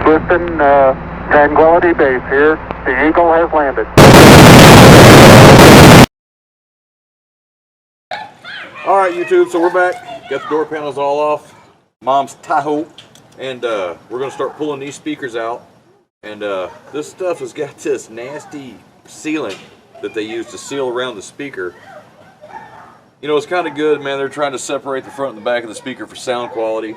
Houston, Tranquility Base here. The Eagle has landed. All right, YouTube, so we're back. Got the door panels all off. Mom's Tahoe. And we're going to start pulling these speakers out. And this stuff has got this nasty sealant that they use to seal around the speaker. You know, it's kind of good, man. They're trying to separate the front and the back of the speaker for sound quality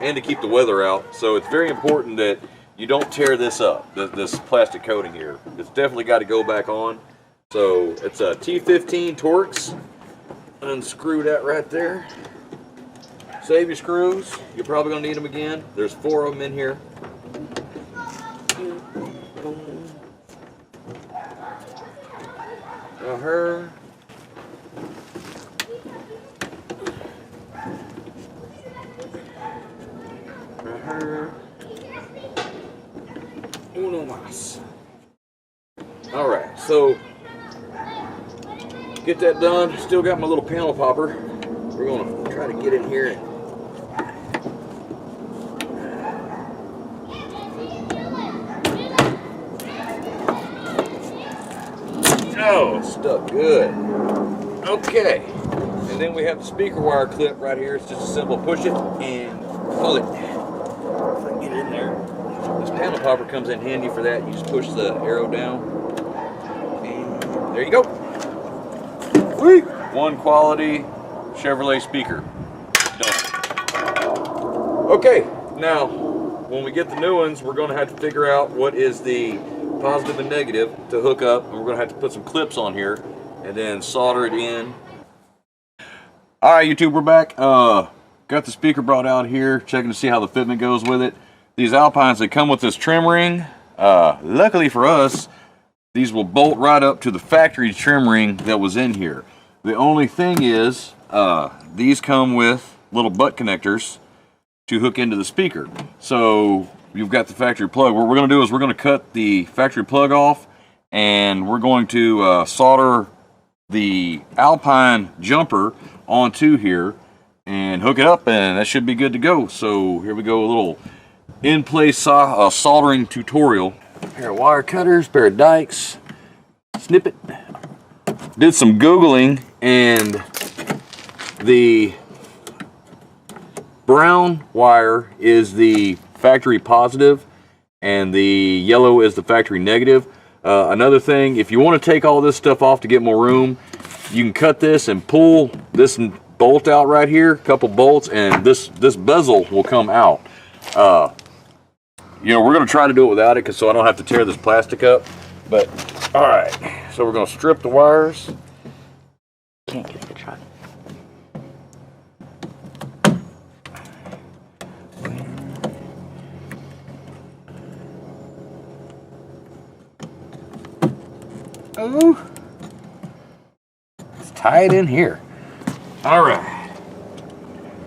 and to keep the weather out. So it's very important that you don't tear this up, this plastic coating here. It's definitely got to go back on. So it's a T15 Torx. Unscrew that right there. Save your screws. You're probably going to need them again. There's 4 of them in here. Now her. Uno más. Alright, so get that done. Still got my little panel popper. We're going to try to get in here and oh, it's stuck good. Okay. And then we have the speaker wire clip right here. It's just a simple push it and pull it. If I can get it in there. This panel popper comes in handy for that. You just push the arrow down. And there you go. Whee! One quality Chevrolet speaker. Done. Okay, now when we get the new ones, we're going to have to figure out what is the positive and negative to hook up, and we're going to have to put some clips on here and then solder it in. Alright, YouTube, we're back. Got the speaker brought out here, checking to see how the fitment goes with it. These Alpines, they come with this trim ring. Luckily for us, these will bolt right up to the factory trim ring that was in here. The only thing is, these come with little butt connectors to hook into the speaker. So you've got the factory plug. What we're going to do is we're going to cut the factory plug off, and we're going to solder the Alpine jumper onto here and hook it up, and that should be good to go. So here we go, a little in-place soldering tutorial. A pair of wire cutters, pair of dikes, snip it. Did some Googling, and the brown wire is the factory positive and the yellow is the factory negative. Another thing, if you want to take all this stuff off to get more room, you can cut this and pull this bolt out right here, a couple bolts, and this bezel will come out. You know, we're going to try to do it without it so I don't have to tear this plastic up. But all right, so we're going to strip the wires. Can't get the truck. Oh, let's tie it in here. All right.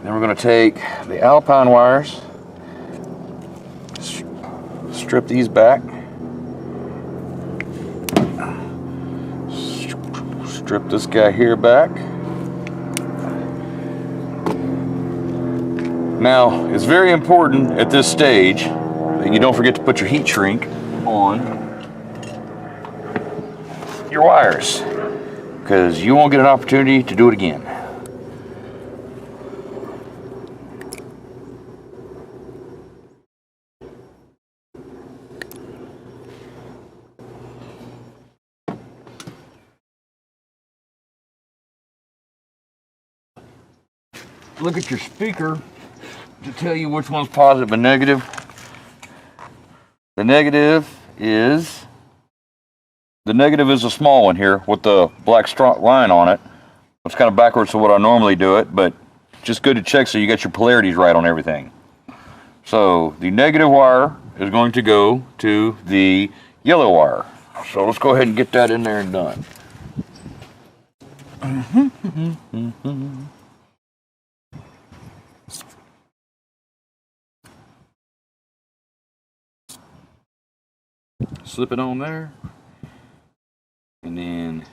Then we're going to take the Alpine wires, strip these back, strip this guy here back. Now, it's very important at this stage that you don't forget to put your heat shrink on your wires, because you won't get an opportunity to do it again. Look at your speaker to tell you which one's positive and negative. The negative is a small one here with the black line on it. It's kind of backwards to what I normally do it, but just good to check so you get your polarities right on everything. So the negative wire is going to go to the yellow wire. So let's go ahead and get that in there and done. Slip it on there. And then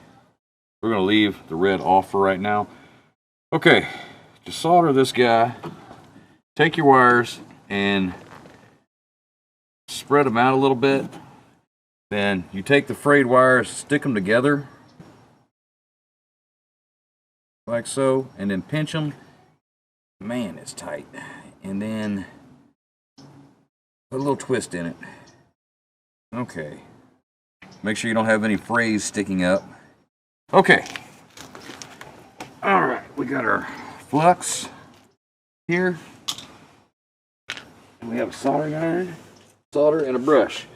we're going to leave the red off for right now. Okay, to solder this guy, take your wires and spread them out a little bit. Then you take the frayed wires, stick them together like so, and then pinch them. Man, it's tight. And then put a little twist in it. Okay. Make sure you don't have any frays sticking up. Okay. All right, we got our flux here. And we have a soldering iron, solder, and a brush.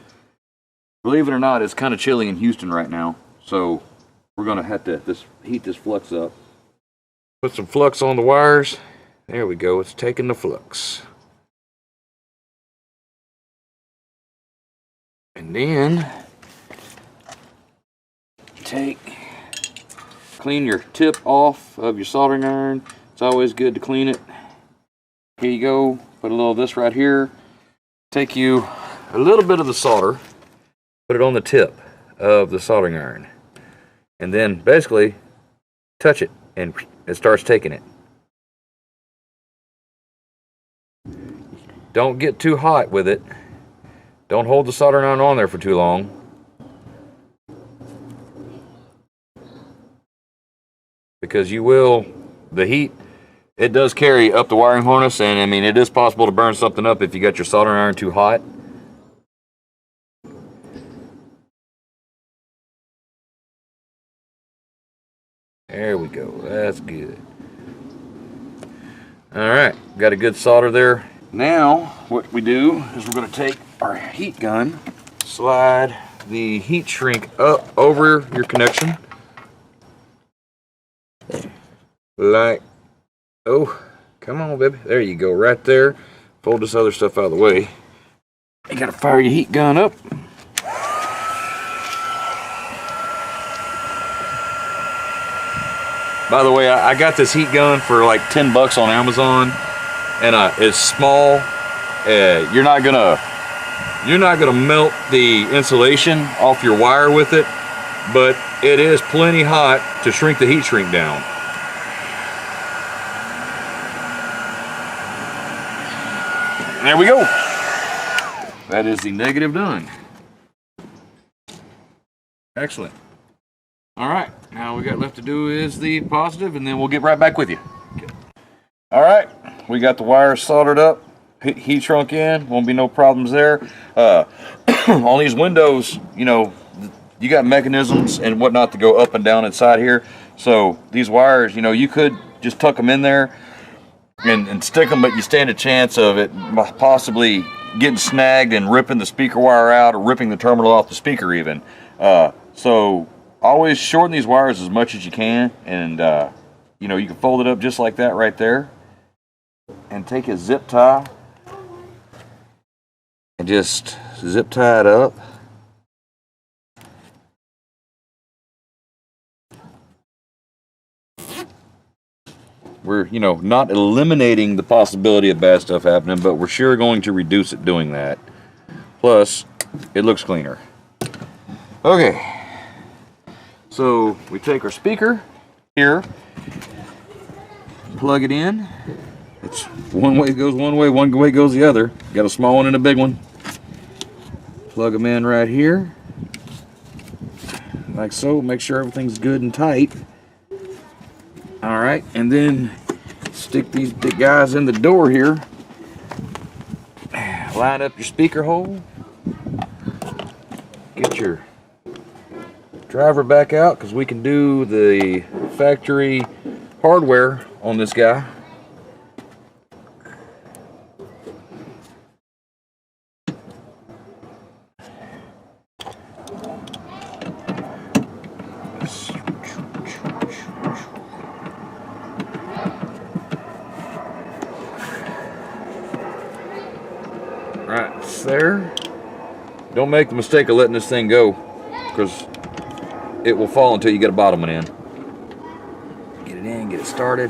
Believe it or not, it's kind of chilly in Houston right now, so we're gonna have to heat this flux up. Put some flux on the wires. There we go, it's taking the flux. And then clean your tip off of your soldering iron. It's always good to clean it. Here you go, put a little of this right here. Take you a little bit of the solder, put it on the tip of the soldering iron, and then basically touch it and it starts taking it. Don't get too hot with it. Don't hold the soldering iron on there for too long. Because you will, the heat, it does carry up the wiring harness, and I mean, it is possible to burn something up if you got your soldering iron too hot. There we go, that's good. All right, got a good solder there. Now, what we do is we're gonna take our heat gun, slide the heat shrink up over your connection. Like, oh, come on, baby. There you go, right there. Fold this other stuff out of the way. You gotta fire your heat gun up. By the way, I got this heat gun for like 10 bucks on Amazon, and it's small. You're not gonna melt the insulation off your wire with it, but it is plenty hot to shrink the heat shrink down. There we go. That is the negative done. Excellent. All right, now all we got left to do is the positive, and then we'll get right back with you. Okay. All right, we got the wires soldered up, heat shrunk in, won't be no problems there. On these windows, you know, you got mechanisms and whatnot to go up and down inside here. So these wires, you know, you could just tuck them in there and stick them, but you stand a chance of it possibly getting snagged and ripping the speaker wire out or ripping the terminal off the speaker even. So always shorten these wires as much as you can, and you know, you can fold it up just like that right there, and take a zip tie and just zip tie it up. We're, you know, not eliminating the possibility of bad stuff happening, but we're sure going to reduce it doing that. Plus, it looks cleaner. Okay, so we take our speaker here, plug it in. It's one way goes one way goes the other. Got a small one and a big one. Plug them in right here, like so. Make sure everything's good and tight. All right, and then stick these big guys in the door here. Line up your speaker hole. Get your driver back out, because we can do the factory hardware on this guy. Right, it's there. Don't make the mistake of letting this thing go, because it will fall until you get a bottom one in. Get it in, get it started.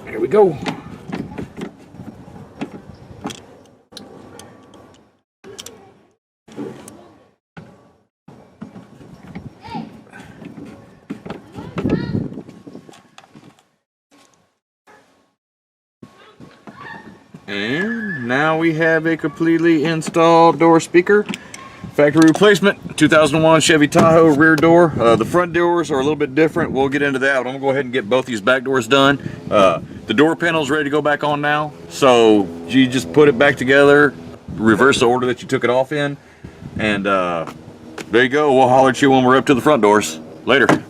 Here we go. And now we have a completely installed door speaker. Factory replacement, 2001 Chevy Tahoe rear door. The front doors are a little bit different. We'll get into that. I'm gonna go ahead and get both these back doors done. The door panel's ready to go back on now. So you just put it back together, reverse the order that you took it off in, and there you go. We'll holler at you when we're up to the front doors. Later.